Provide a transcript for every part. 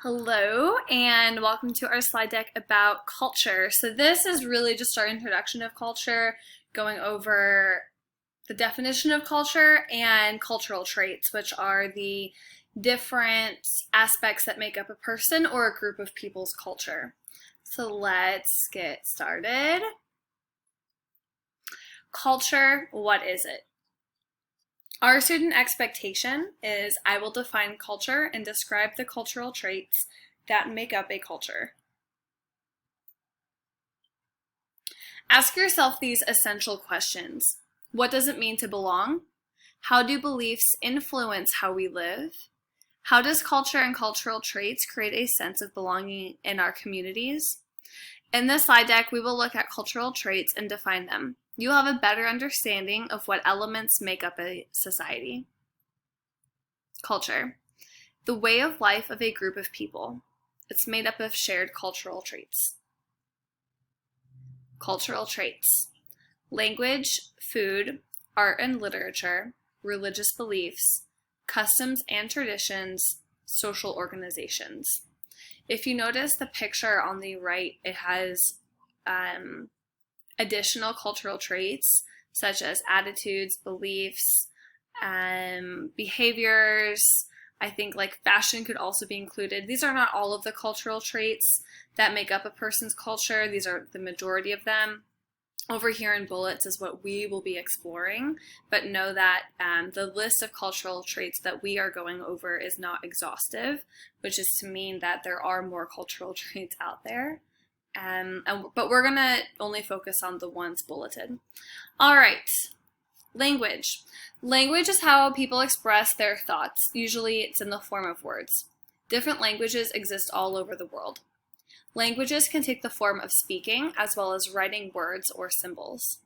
Hello and welcome to our slide deck about culture. So this is really just our introduction of culture, going over the definition of culture and cultural traits, which are the different aspects that make up a person or a group of people's culture. So let's get started. Culture, what is it? Our student expectation is I will define culture and describe the cultural traits that make up a culture. Ask yourself these essential questions. What does it mean to belong? How do beliefs influence how we live? How does culture and cultural traits create a sense of belonging in our communities? In this slide deck, we will look at cultural traits and define them. You'll have a better understanding of what elements make up a society. Culture, the way of life of a group of people. It's made up of shared cultural traits. Cultural traits, language, food, art and literature, religious beliefs, customs and traditions, social organizations. If you notice the picture on the right, it has additional cultural traits such as attitudes, beliefs, behaviors. I think like fashion could also be included. These are not all of the cultural traits that make up a person's culture. These are the majority of them. Over here in bullets is what we will be exploring, but know that the list of cultural traits that we are going over is not exhaustive, which is to mean that there are more cultural traits out there. But we're going to only focus on the ones bulleted. All right, language. Language is how people express their thoughts. Usually it's in the form of words. Different languages exist all over the world. Languages can take the form of speaking as well as writing words or symbols.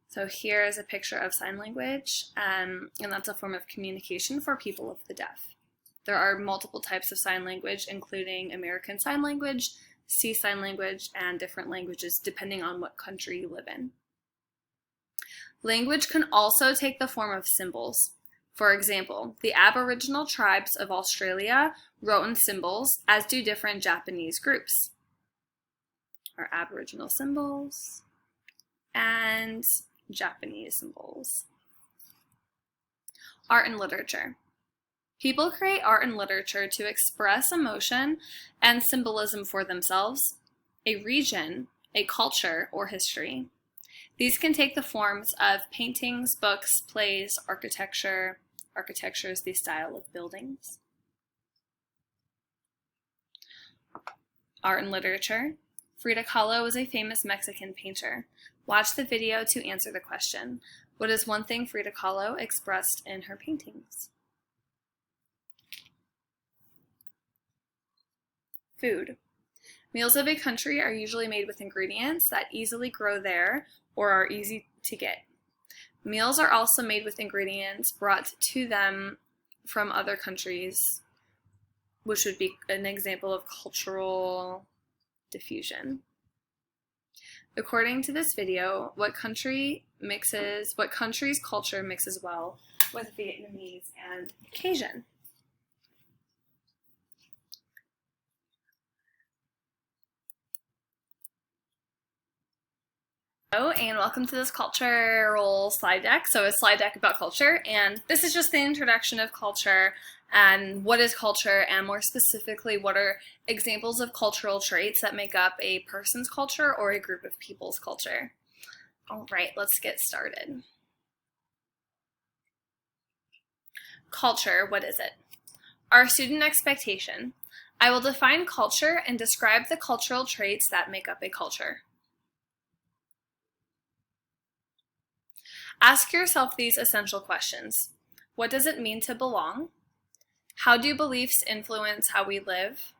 So here is a picture of sign language, and that's a form of communication for people of the deaf. There are multiple types of sign language, including American Sign Language, C Sign Language, and different languages depending on what country you live in. Language can also take the form of symbols. For example, the Aboriginal tribes of Australia wrote in symbols, as do different Japanese groups. Our Aboriginal symbols and Japanese symbols. Art and literature. People create art and literature to express emotion and symbolism for themselves, a region, a culture, or history. These can take the forms of paintings, books, plays, architecture. Architecture is the style of buildings. Art and literature. Frida Kahlo was a famous Mexican painter. Watch the video to answer the question. What is one thing Frida Kahlo expressed in her paintings? Food. Meals of a country are usually made with ingredients that easily grow there or are easy to get. Meals are also made with ingredients brought to them from other countries, which would be an example of cultural diffusion. According to this video, what country's culture mixes well with Vietnamese and Cajun? Hello and welcome to this cultural slide deck. So a slide deck about culture, and this is just the introduction of culture and what is culture, and more specifically what are examples of cultural traits that make up a person's culture or a group of people's culture. All right, let's get started. Culture, what is it? Our student expectation. I will define culture and describe the cultural traits that make up a culture. Ask yourself these essential questions. What does it mean to belong? How do beliefs influence how we live?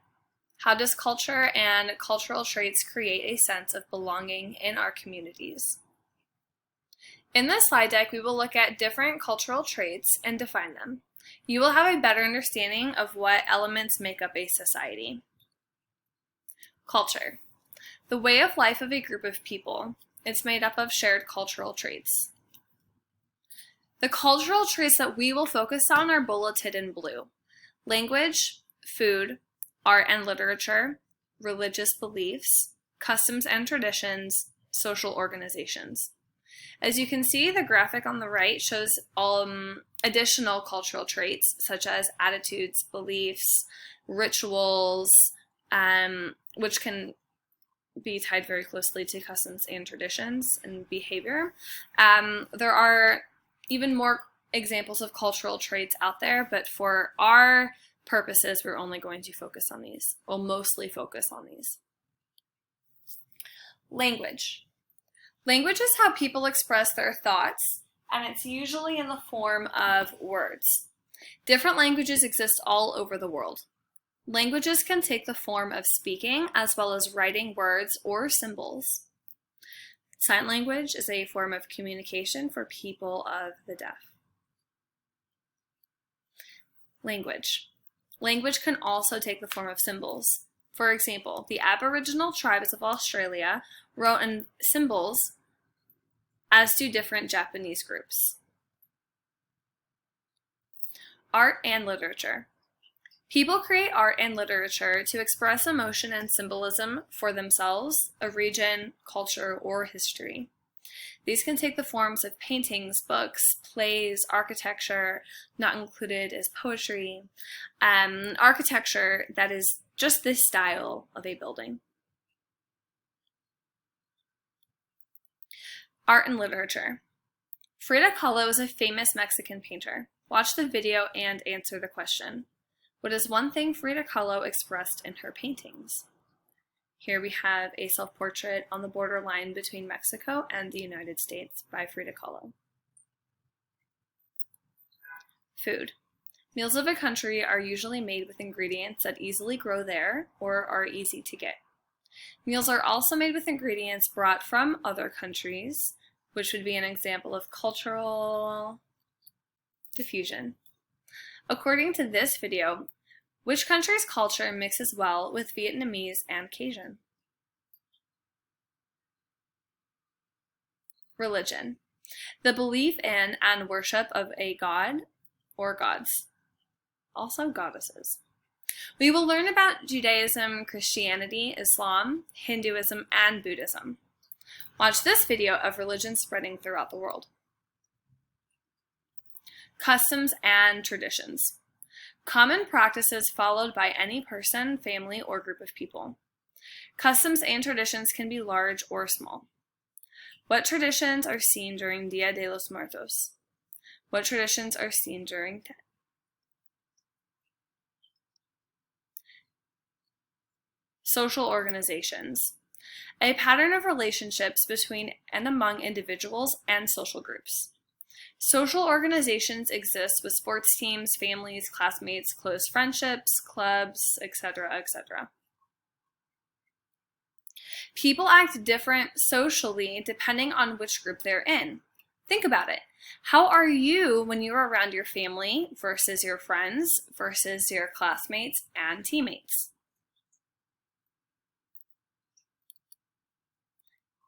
How does culture and cultural traits create a sense of belonging in our communities? In this slide deck, we will look at different cultural traits and define them. You will have a better understanding of what elements make up a society. Culture, the way of life of a group of people. It's made up of shared cultural traits. The cultural traits that we will focus on are bulleted in blue. Language, food, art and literature, religious beliefs, customs and traditions, social organizations. As you can see, the graphic on the right shows additional cultural traits such as attitudes, beliefs, rituals, which can be tied very closely to customs and traditions and behavior. There are even more examples of cultural traits out there, but for our purposes, we're only going to focus on these. We'll mostly focus on these. Language. Language is how people express their thoughts, and it's usually in the form of words. Different languages exist all over the world. Languages can take the form of speaking as well as writing words or symbols. Sign language is a form of communication for people of the deaf. Language. Language can also take the form of symbols. For example, the Aboriginal tribes of Australia wrote in symbols, as do different Japanese groups. Art and literature. People create art and literature to express emotion and symbolism for themselves, a region, culture, or history. These can take the forms of paintings, books, plays, architecture. Not included is poetry. Architecture that is just this style of a building. Art and literature. Frida Kahlo is a famous Mexican painter. Watch the video and answer the question. What is one thing Frida Kahlo expressed in her paintings? Here we have a self-portrait on the borderline between Mexico and the United States by Frida Kahlo. Food. Meals of a country are usually made with ingredients that easily grow there or are easy to get. Meals are also made with ingredients brought from other countries, which would be an example of cultural diffusion. According to this video, which country's culture mixes well with Vietnamese and Cajun? Religion. The belief in and worship of a god or gods, also goddesses. We will learn about Judaism, Christianity, Islam, Hinduism, and Buddhism. Watch this video of religion spreading throughout the world. Customs and traditions. Common practices followed by any person, family, or group of people. Customs and traditions can be large or small. What traditions are seen during Dia de los Muertos? What traditions are seen during social organizations? A pattern of relationships between and among individuals and social groups. Social organizations exist with sports teams, families, classmates, close friendships, clubs, etc., etc. People act different socially depending on which group they're in. Think about it. How are you when you're around your family versus your friends versus your classmates and teammates?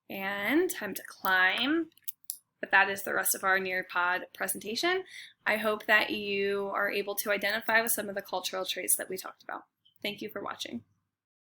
And time to climb. But that is the rest of our Nearpod presentation. I hope that you are able to identify with some of the cultural traits that we talked about. Thank you for watching.